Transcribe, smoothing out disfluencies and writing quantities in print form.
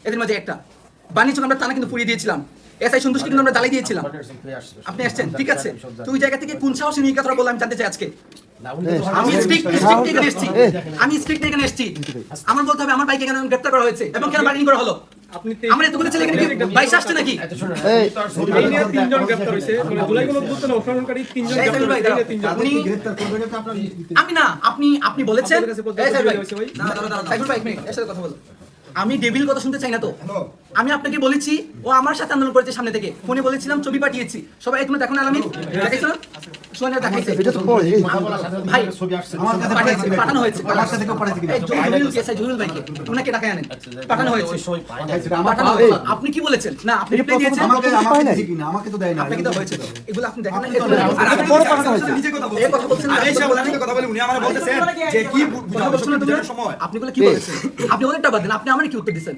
এদের মাঝে একটা বাণিজ্য আমরা থানা কিন্তু পুড়িয়ে দিয়েছিলাম, এসআই সন্তুষ্টি কিন্তু আমরা জ্বালিয়ে দিয়েছিলাম। আপনি আসছেন, ঠিক আছে, তো ওই জায়গা থেকে কোন সাহসে নিয়ে কথা বললাম আমি জানতে চাই আজকে। আমি স্ট্রিক্ট এখানে এসেছি, আমি স্ট্রিক্ট এখানে এসেছি, আমার বলতে হবে আমার বাইকে কেন গ্রেফতার করা হয়েছে এবং কেন বার্গেনিং করা হলো। আমরা এতগুলো ছেলে এখানে বাইশ আসছে নাকি? এই নিয়ে তিনজন গ্রেফতার হয়েছে, মানে জুলাই গণঅভ্যুত্থান অংশগ্রহণকারী তিনজন গ্রেফতার হয়েছে। আমি না, আপনি বলেছেন সাইফুল ভাই, এক মিনিট, এর সাথে কথা বলো। আমি ডেভিল কথা শুনতে চাই না তো। আমি আপনাকে বলেছি ও আমার সাথে আন্দোলন করেছে সামনে থেকে, ফোনে বলেছিলাম, ছবি পাঠিয়েছি, সবাই তোমরা দেখো না, আলামিন দেখাইছো না, সোনিয়া দেখাইছে ভাই, পাঠিয়েছে, পাঠানো হয়েছে আমার সাথে কেউ পাঠাইছে কিনা, এই জহুরুল কেসাই জহুরুল ভাইকে ওনাকে ডাকায় আনেন, পাঠানো হয়েছে, পাঠানো হয়েছে। আপনি কি বলেছেন না, আপনি রিপ্লাই দিয়েছেন, আমাকে তো দেয় না, আপনাকে দাও হয়েছে, এগুলো আপনি দেখেন না, আর আমি বড় পাঠানো হয়েছে, নিজে কথা বলছেন, এই কথা বলছেন, আমি এই সাথে কথা বলি, উনি আমারে বলতেছেন যে কি কথা বলছেন না, আপনি বলে কি বলেছেন, আপনি ওদেরটা বাদ দেন, আপনি আমারে কি উত্তর দিচ্ছেন?